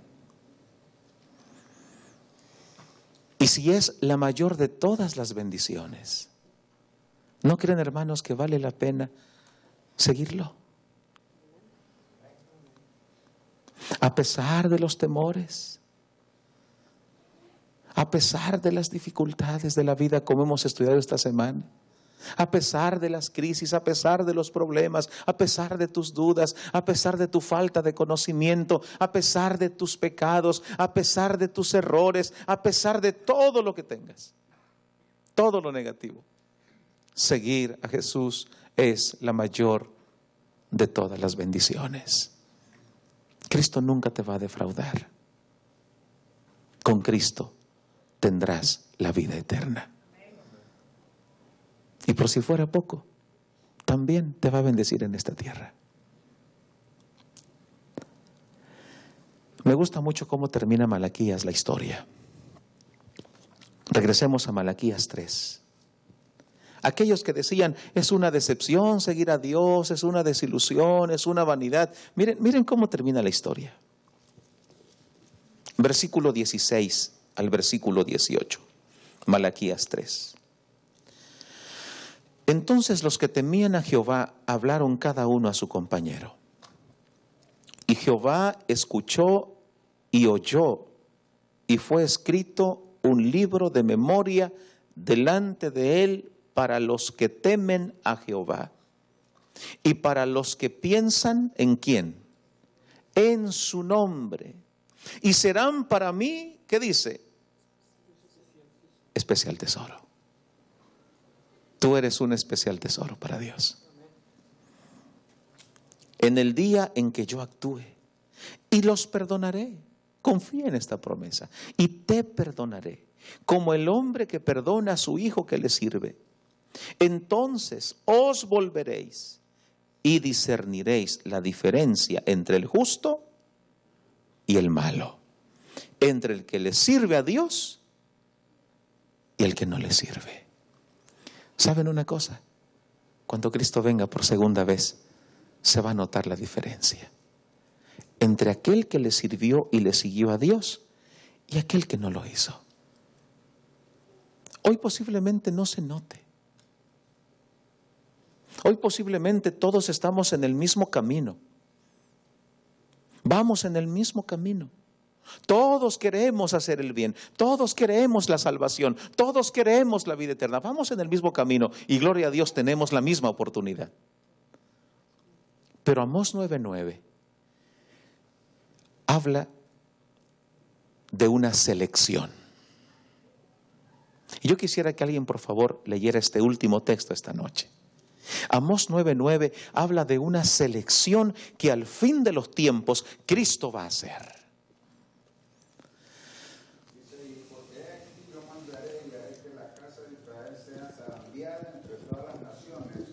A: Y si es la mayor de todas las bendiciones, ¿no creen, hermanos, que vale la pena seguirlo? A pesar de los temores, a pesar de las dificultades de la vida, como hemos estudiado esta semana, a pesar de las crisis, a pesar de los problemas, a pesar de tus dudas, a pesar de tu falta de conocimiento, a pesar de tus pecados, a pesar de tus errores, a pesar de todo lo que tengas, todo lo negativo, seguir a Jesús es la mayor de todas las bendiciones. Cristo nunca te va a defraudar. Con Cristo tendrás la vida eterna. Y por si fuera poco, también te va a bendecir en esta tierra. Me gusta mucho cómo termina Malaquías, la historia. Regresemos a Malaquías 3. Aquellos que decían: es una decepción seguir a Dios, es una desilusión, es una vanidad. Miren cómo termina la historia. Versículo 16 al versículo 18. Malaquías 3. Entonces los que temían a Jehová hablaron cada uno a su compañero. Y Jehová escuchó y oyó, y fue escrito un libro de memoria delante de él para los que temen a Jehová y para los que piensan ¿en quién? En su nombre. Y serán para mí, ¿qué dice? Especial tesoro. Tú eres un especial tesoro para Dios. En el día en que yo actúe y los perdonaré. Confía en esta promesa. Y te perdonaré, como el hombre que perdona a su hijo que le sirve. Entonces os volveréis y discerniréis la diferencia entre el justo y el malo, entre el que le sirve a Dios y el que no le sirve. ¿Saben una cosa? Cuando Cristo venga por segunda vez, se va a notar la diferencia entre aquel que le sirvió y le siguió a Dios y aquel que no lo hizo. Hoy posiblemente no se note. Hoy posiblemente todos estamos en el mismo camino. Vamos en el mismo camino. Todos queremos hacer el bien, todos queremos la salvación, todos queremos la vida eterna. Vamos en el mismo camino y gloria a Dios, tenemos la misma oportunidad. Pero Amós 9:9 habla de una selección. Y yo quisiera que alguien por favor leyera este último texto esta noche. Amós 9:9 habla de una selección que al fin de los tiempos Cristo va a hacer.
B: Dice, y porque aquí yo mandaré y haré que la casa de Israel sea zarandeada entre todas las naciones,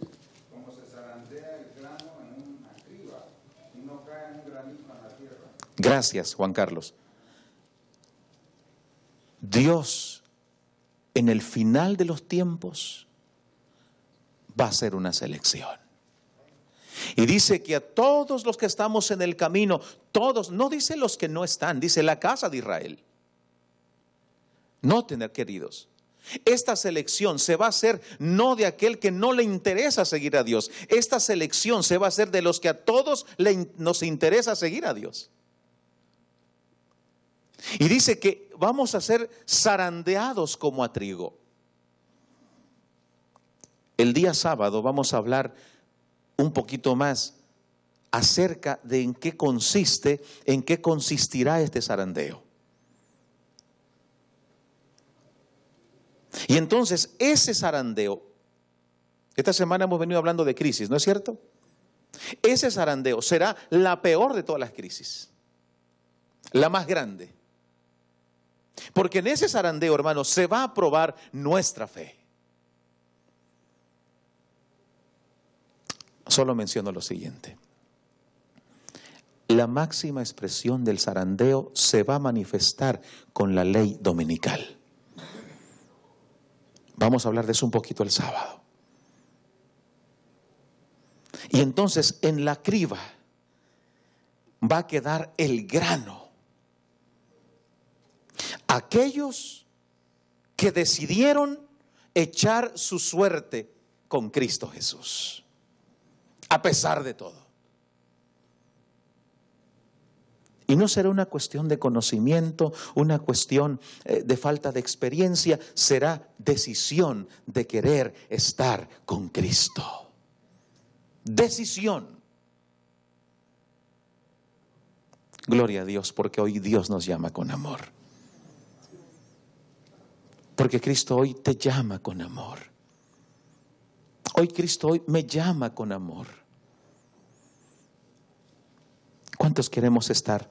B: como se zarandea el grano en una criba, y no cae un granito en la tierra.
A: Gracias, Juan Carlos. Dios, en el final de los tiempos, va a hacer una selección. Y dice que a todos los que estamos en el camino, todos, no dice los que no están, dice la casa de Israel. Noten, queridos, esta selección se va a hacer no de aquel que no le interesa seguir a Dios. Esta selección se va a hacer de los que a todos nos interesa seguir a Dios. Y dice que vamos a ser zarandeados como a trigo. El día sábado vamos a hablar un poquito más acerca de en qué consistirá este zarandeo. Y entonces ese zarandeo, esta semana hemos venido hablando de crisis, ¿no es cierto? Ese zarandeo será la peor de todas las crisis, la más grande. Porque en ese zarandeo, hermanos, se va a probar nuestra fe. Solo menciono lo siguiente. La máxima expresión del zarandeo se va a manifestar con la ley dominical. Vamos a hablar de eso un poquito el sábado. Y entonces en la criba va a quedar el grano. Aquellos que decidieron echar su suerte con Cristo Jesús, a pesar de todo. Y no será una cuestión de conocimiento, una cuestión de falta de experiencia, será decisión de querer estar con Cristo. Decisión. Gloria a Dios, porque hoy Dios nos llama con amor. Porque Cristo hoy te llama con amor. Hoy Cristo hoy me llama con amor. ¿Cuántos queremos estar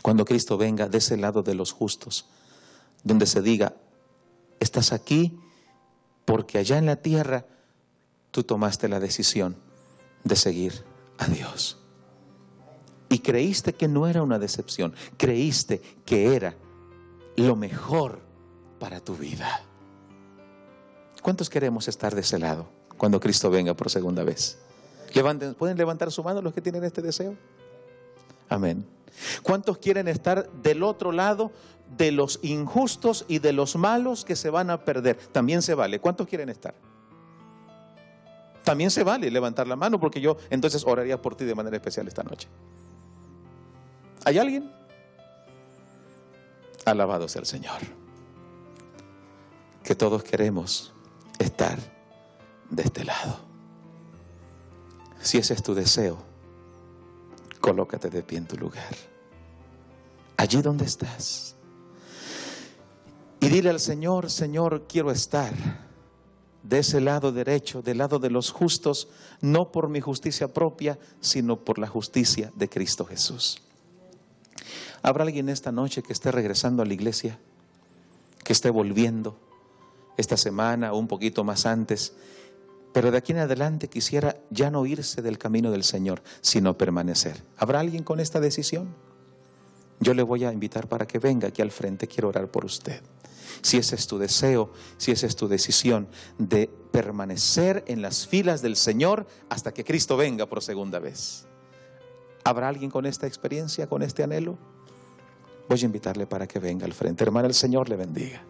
A: cuando Cristo venga de ese lado de los justos? Donde se diga, estás aquí porque allá en la tierra tú tomaste la decisión de seguir a Dios. Y creíste que no era una decepción, creíste que era lo mejor para tu vida. ¿Cuántos queremos estar de ese lado cuando Cristo venga por segunda vez? ¿Pueden levantar su mano los que tienen este deseo? Amén. ¿Cuántos quieren estar del otro lado de los injustos y de los malos que se van a perder? También se vale. ¿Cuántos quieren estar? También se vale levantar la mano, porque yo entonces oraría por ti de manera especial esta noche. ¿Hay alguien? Alabado sea el Señor. Que todos queremos estar de este lado. Si ese es tu deseo, colócate de pie en tu lugar, allí donde estás, y dile al Señor: Señor, quiero estar de ese lado derecho, del lado de los justos, no por mi justicia propia, sino por la justicia de Cristo Jesús. ¿Habrá alguien esta noche que esté regresando a la iglesia, que esté volviendo esta semana o un poquito más antes, pero de aquí en adelante quisiera ya no irse del camino del Señor, sino permanecer? ¿Habrá alguien con esta decisión? Yo le voy a invitar para que venga aquí al frente. Quiero orar por usted. Si ese es tu deseo, si esa es tu decisión de permanecer en las filas del Señor hasta que Cristo venga por segunda vez. ¿Habrá alguien con esta experiencia, con este anhelo? Voy a invitarle para que venga al frente. Hermana, el Señor le bendiga.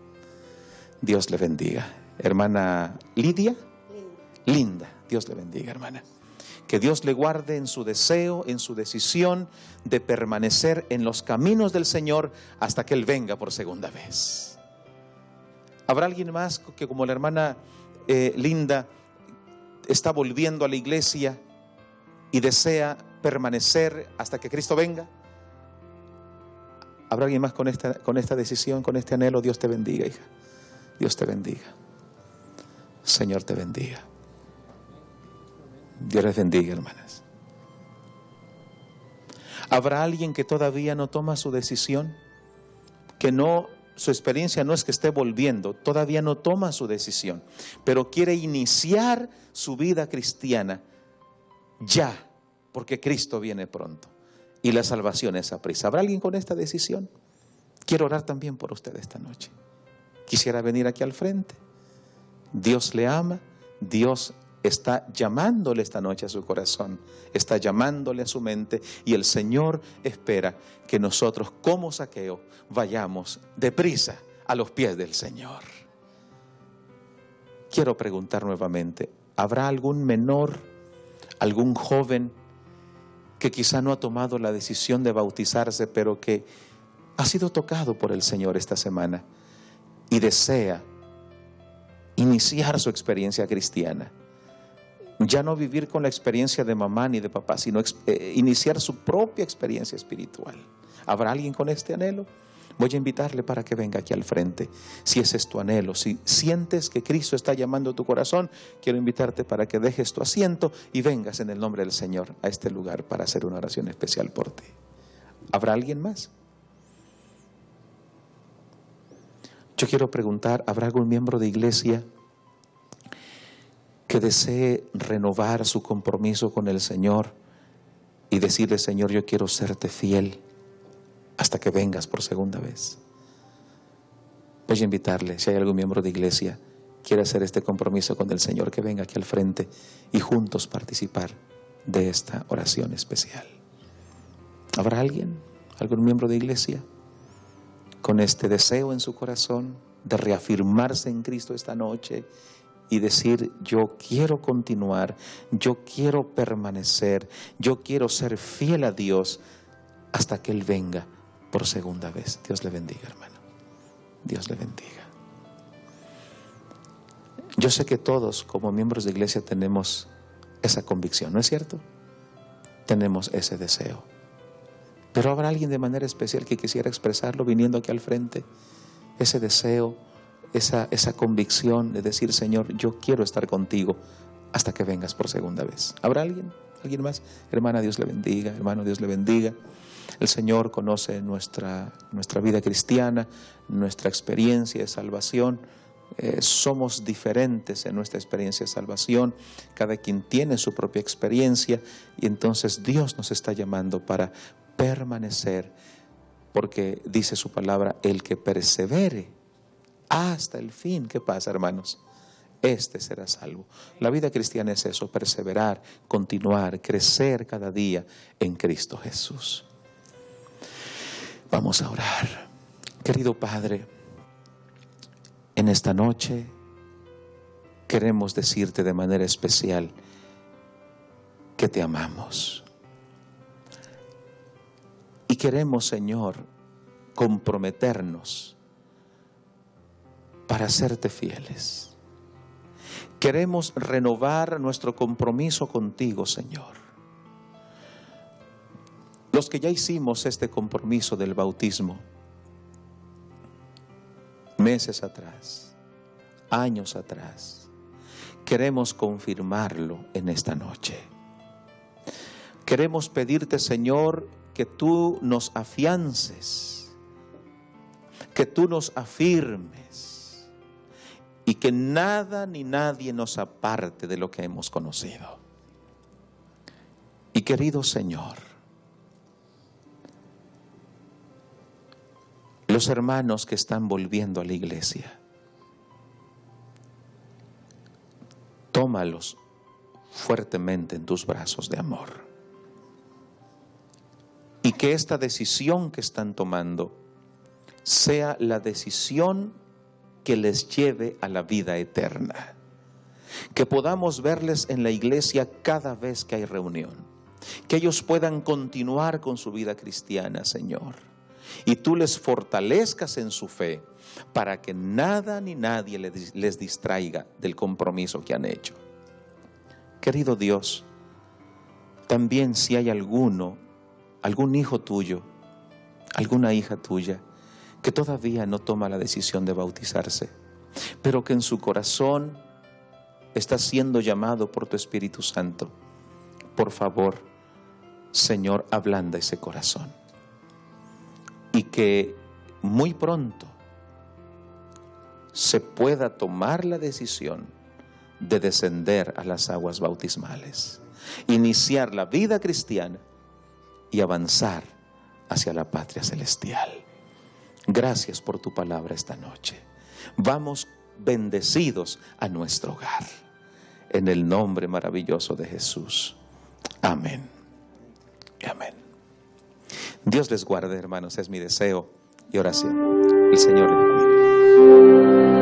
A: Dios le bendiga. Hermana Lidia. Linda. Dios le bendiga, hermana. Que Dios le guarde en su deseo, en su decisión de permanecer en los caminos del Señor hasta que Él venga por segunda vez. ¿Habrá alguien más que, como la hermana Linda, está volviendo a la iglesia y desea permanecer hasta que Cristo venga? ¿Habrá alguien más con esta decisión, con este anhelo? Dios te bendiga, hija. Dios te bendiga. Señor te bendiga. Dios les bendiga, hermanas. ¿Habrá alguien que todavía no toma su decisión? Que no, su experiencia no es que esté volviendo, todavía no toma su decisión, pero quiere iniciar su vida cristiana ya, porque Cristo viene pronto y la salvación es a prisa. ¿Habrá alguien con esta decisión? Quiero orar también por usted esta noche. Quisiera venir aquí al frente. Dios le ama, Dios está llamándole esta noche a su corazón, está llamándole a su mente, y el Señor espera que nosotros, como Zaqueo, vayamos deprisa a los pies del Señor. Quiero preguntar nuevamente, ¿habrá algún menor, algún joven que quizá no ha tomado la decisión de bautizarse, pero que ha sido tocado por el Señor esta semana y desea iniciar su experiencia cristiana? Ya no vivir con la experiencia de mamá ni de papá, sino iniciar su propia experiencia espiritual. ¿Habrá alguien con este anhelo? Voy a invitarle para que venga aquí al frente. Si ese es tu anhelo, si sientes que Cristo está llamando a tu corazón, quiero invitarte para que dejes tu asiento y vengas en el nombre del Señor a este lugar para hacer una oración especial por ti. ¿Habrá alguien más? Yo quiero preguntar, ¿habrá algún miembro de iglesia que desee renovar su compromiso con el Señor y decirle: Señor, yo quiero serte fiel hasta que vengas por segunda vez? Voy a invitarle, si hay algún miembro de iglesia que quiere hacer este compromiso con el Señor, que venga aquí al frente y juntos participar de esta oración especial. ¿Habrá alguien, algún miembro de iglesia con este deseo en su corazón de reafirmarse en Cristo esta noche y decir: yo quiero continuar, yo quiero permanecer, yo quiero ser fiel a Dios hasta que Él venga por segunda vez? Dios le bendiga, hermano. Dios le bendiga. Yo sé que todos como miembros de iglesia tenemos esa convicción, ¿no es cierto? Tenemos ese deseo. Pero habrá alguien de manera especial que quisiera expresarlo viniendo aquí al frente, ese deseo, esa convicción de decir: Señor, yo quiero estar contigo hasta que vengas por segunda vez. ¿Habrá alguien? ¿Alguien más? Hermana, Dios le bendiga. Hermano, Dios le bendiga. El Señor conoce nuestra vida cristiana, nuestra experiencia de salvación. Somos diferentes en nuestra experiencia de salvación. Cada quien tiene su propia experiencia, y entonces Dios nos está llamando para permanecer, porque dice su palabra: el que persevere hasta el fin. ¿Qué pasa, hermanos? Este será salvo. La vida cristiana es eso: perseverar, continuar, crecer cada día en Cristo Jesús. Vamos a orar. Querido Padre, en esta noche queremos decirte de manera especial que te amamos. Y queremos, Señor, comprometernos para serte fieles. Queremos renovar nuestro compromiso contigo, Señor. Los que ya hicimos este compromiso del bautismo meses atrás, años atrás, queremos confirmarlo en esta noche. Queremos pedirte, Señor, que tú nos afiances, que tú nos afirmes, y que nada ni nadie nos aparte de lo que hemos conocido. Y querido Señor, los hermanos que están volviendo a la iglesia, tómalos fuertemente en tus brazos de amor. Y que esta decisión que están tomando sea la decisión que les lleve a la vida eterna. Que podamos verles en la iglesia cada vez que hay reunión. Que ellos puedan continuar con su vida cristiana, Señor. Y tú les fortalezcas en su fe para que nada ni nadie les distraiga del compromiso que han hecho. Querido Dios, también si hay algún hijo tuyo, alguna hija tuya, que todavía no toma la decisión de bautizarse, pero que en su corazón está siendo llamado por tu Espíritu Santo, por favor, Señor, ablanda ese corazón. Y que muy pronto se pueda tomar la decisión de descender a las aguas bautismales, iniciar la vida cristiana y avanzar hacia la patria celestial. Gracias por tu palabra esta noche. Vamos bendecidos a nuestro hogar. En el nombre maravilloso de Jesús. Amén. Amén. Dios les guarde, hermanos, es mi deseo y oración. El Señor les cuide.